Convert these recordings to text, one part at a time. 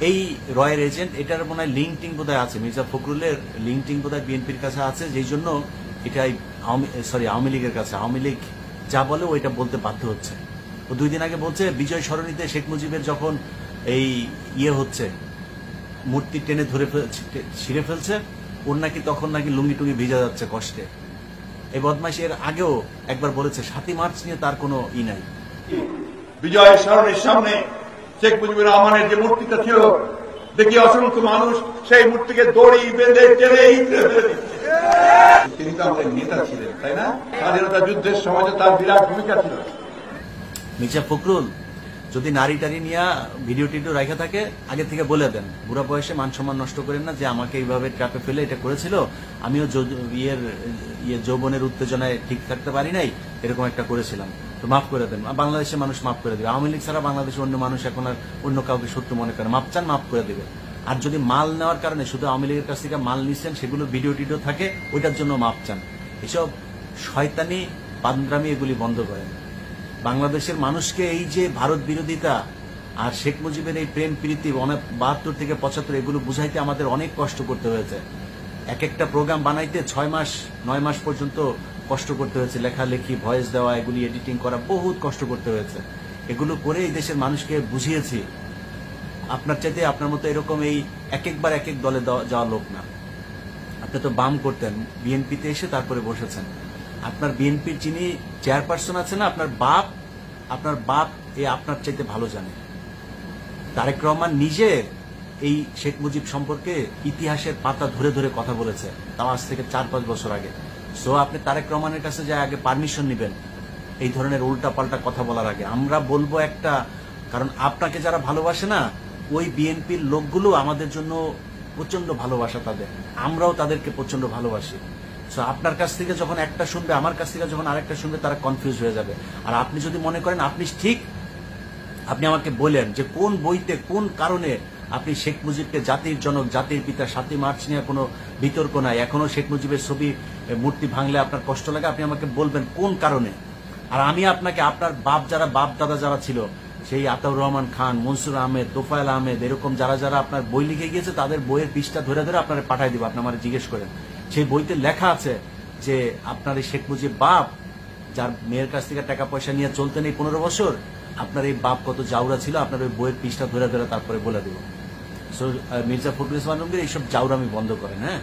এই রয়ের এজেন্ট, এটার মনে হয় লিঙ্কটিং বোধহয় আছে, মির্জা ফখরুলের লিঙ্কটিং বোধহয় বিএনপির কাছে আছে, যেই জন্য এটাই আওয়ামী লীগের কাছে, আওয়ামী লীগ যা বলে ওইটা বলতে বাধ্য হচ্ছে। ও 2 দিন আগে বলছে বিজয় সরণিতে শেখ মুজিবের যখন এই হচ্ছে মূর্তি টেনে ধরে ছিঁড়ে ফেলছে, ওর নাকি তখন নাকি লুঙ্গি টুঙ্গি ভিজা যাচ্ছে কষ্টে। এই বদমাইশ এর আগেও একবার বলেছে 7ই মার্চ নিয়ে তার কোনো নাই। বিজয় সরণির সামনে শেখ মুজিবুর রহমানের যে মূর্তিটা ছিল, দেখি অসংখ্য মানুষ সেই মূর্তিকে দড়ি বেঁধে টেনে তিনি তো আমাদের নেতা ছিলেন, তাই না? স্বাধীনতা যুদ্ধের সময় তার বিরাট ভূমিকা ছিল। মির্জা ফখরুল যদি নারী টারি নিয়ে ভিডিও টিডিও রাখা থাকে, আগে থেকে বলে দেন, বুড়া বয়সে মান সম্মান নষ্ট করেন না, যে আমাকে এইভাবে ট্র্যাপে ফেলে এটা করেছিল, আমিও যৌবনের উত্তেজনায় ঠিক থাকতে পারি নাই, এরকম একটা করেছিলাম, তো মাফ করে দেন। বাংলাদেশের মানুষ মাফ করে দেবে। আওয়ামী লীগ ছাড়া বাংলাদেশের অন্য মানুষ এখন আর অন্য কাউকে শত্রু মনে করে, মাপ চান মাফ করে দেবে। আর যদি মাল নেওয়ার কারণে শুধু আওয়ামী লীগের কাছ থেকে মাল নিচ্ছেন, সেগুলো ভিডিও টিডিও থাকে, ওইটার জন্য মাপ চান। এসব শয়তানি পান্দ্রামি এগুলি বন্ধ করেন। বাংলাদেশের মানুষকে এই যে ভারত বিরোধিতা আর শেখ মুজিবের এই প্রেম প্রীতি 72 থেকে 75 এগুলো বুঝাইতে আমাদের অনেক কষ্ট করতে হয়েছে। এক একটা প্রোগ্রাম বানাইতে 6 মাস 9 মাস পর্যন্ত কষ্ট করতে হয়েছে, লেখালেখি, ভয়েস দেওয়া, এগুলি এডিটিং করা, বহুত কষ্ট করতে হয়েছে। এগুলো করে এই দেশের মানুষকে বুঝিয়েছি। আপনার চাইতে আপনার মতো এরকম এই একবার এক এক দলে যাওয়া লোক না। আপনি তো বাম করতেন, বিএনপিতে এসে তারপরে বসেছেন। আপনার বিএনপির যিনি চেয়ারপারসন আছে না, আপনার বাপ এই আপনার চাইতে ভালো জানে। তারেক রহমান নিজে এই শেখ মুজিব সম্পর্কে ইতিহাসের পাতা ধরে ধরে কথা বলেছে, তাও আজ থেকে 4-5 বছর আগে। সো আপনি তারেক রহমানের কাছে যা আগে পারমিশন নেবেন এই ধরনের উল্টা পাল্টা কথা বলার আগে। আমরা বলবো একটা, কারণ আপনাকে যারা ভালোবাসে না, ওই বিএনপির লোকগুলো আমাদের জন্য প্রচন্ড ভালোবাসা তাদের, আমরাও তাদেরকে প্রচন্ড ভালোবাসি। সো আপনার কাছ থেকে যখন একটা শুনবে, আমার কাছ থেকে যখন আরেকটা শুনবে, তারা কনফিউজ হয়ে যাবে। আর আপনি যদি মনে করেন আপনি ঠিক, আপনি আমাকে বলেন যে কোন বইতে কোন কারণে আপনি শেখ মুজিবকে জাতির জনক, জাতির পিতা, 7ই মার্চ নিয়ে কোনো বিতর্ক নাই, এখনো শেখ মুজিবের ছবি মূর্তি ভাঙলে আপনার কষ্ট লাগে, আপনি আমাকে বলবেন কোন কারণে। আর আমি আপনাকে আপনার বাপ দাদা যারা ছিল, সেই আতাউর রহমান খান, মনসুর আহমেদ, তোফায়েল আহমেদ, এরকম যারা যারা আপনার বই লিখে গিয়েছে, তাদের বইয়ের পৃষ্ঠা ধরে ধরে আপনারা পাঠাই দিব। আপনি আমার জিজ্ঞেস করেন, সেই বইতে লেখা আছে যে আপনার এই শেখ মুজিব বাপ, যার মেয়ের কাছ থেকে টাকা পয়সা নিয়ে চলতেন এই 15 বছর, আপনার এই বাপ কত জাউরা ছিল, আপনার ওই বইয়ের পৃষ্ঠা ধরে ধরে তারপরে বলে দেব। সো মির্জা ফখরুল ইসলাম আলমগীর এইসব জাউরামি বন্ধ করেন। হ্যাঁ,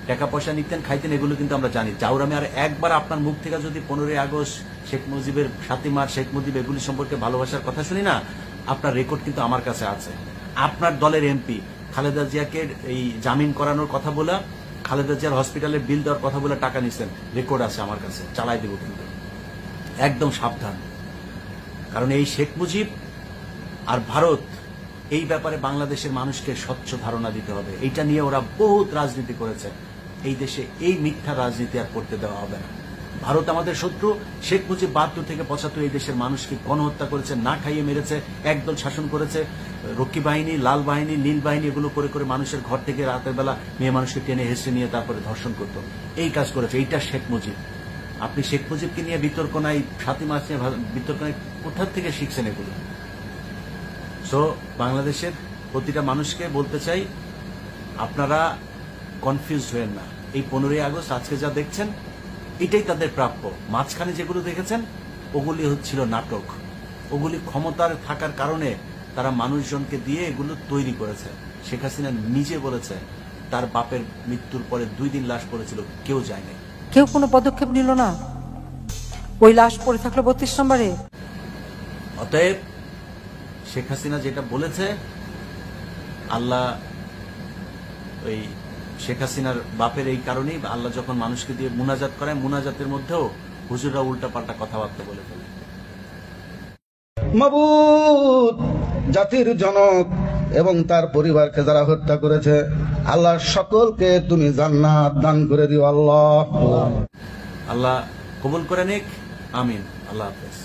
টাকা পয়সা নিতেন, খাইতেন, এগুলো কিন্তু আমরা জানি জাউরামি। আর একবার আপনার মুখ থেকে যদি 15ই আগস্ট, শেখ মুজিবের 7ই মার্চ, শেখ মুজিব এগুলি সম্পর্কে ভালোবাসার কথা শুনি না, আপনার রেকর্ড কিন্তু আমার কাছে আছে। আপনার দলের এমপি খালেদা জিয়াকে এই জামিন করানোর কথা বলে, খালেদা জিয়ার হসপিটালের বিল দেওয়ার কথা বলে টাকা নিছেন, রেকর্ড আছে আমার কাছে, চালাই দেব কিন্তু। একদম সাবধান, কারণ এই শেখ মুজিব আর ভারত, এই ব্যাপারে বাংলাদেশের মানুষকে স্বচ্ছ ধারণা দিতে হবে। এইটা নিয়ে ওরা বহুত রাজনীতি করেছে, এই দেশে এই মিথ্যা রাজনীতি আর করতে দেওয়া হবে না। ভারত আমাদের শত্রু। শেখ মুজিব 72 থেকে 75 এই দেশের মানুষকে গণহত্যা করেছে, না খাইয়ে মেরেছে, একদল শাসন করেছে, রক্ষী বাহিনী, লাল বাহিনী, নীল বাহিনী, এগুলো করে করে মানুষের ঘর থেকে রাতের বেলা মেয়ে মানুষকে টেনে হেসে নিয়ে তারপরে ধর্ষণ করত, এই কাজ করেছে। এইটা শেখ মুজিব। আপনি শেখ মুজিবকে নিয়ে বিতর্ক নাই, 7ই মার্চ নিয়ে বিতর্ক নাই, কোথা থেকে শিখছেন এগুলো? সো বাংলাদেশের প্রতিটা মানুষকে বলতে চাই, আপনারা কনফিউজ হয়েন না। এই 15ই আগস্ট আজকে যা দেখছেন, এটাই তাদের প্রাপ্য। মাঝখানে যেগুলো দেখেছেন ওগুলি হচ্ছিল নাটক, ওগুলি ক্ষমতার থাকার কারণে তারা মানুষজনকে দিয়ে এগুলো তৈরি করেছে। শেখ হাসিনা নিজে বলেছে তার বাপের মৃত্যুর পরে 2 দিন লাশ পড়েছিল, কেউ যায়নি, কেউ কোনো পদক্ষেপ নিল না, ওই লাশ পড়ে থাকলো 32 নম্বরে। অতএব শেখ হাসিনা যেটা বলেছে, আল্লাহ ওই শেখ হাসিনার বাপের এই কারণেই আল্লাহ যখন মানুষকে দিয়ে মুনাজাত করায়, মুনাজাতের মধ্যেও হুজুররা উল্টাপাল্টা কথাবার্তা বলে ফেলে। মাবুদ, জাতির জনক এবং তার পরিবারকে যারা হত্যা করেছে, আল্লাহ সকলকে তুমি জান্নাত দান করে দিও। আল্লাহ আল্লাহ কবুল করে নিক, আমিন। আল্লাহ হাফেজ।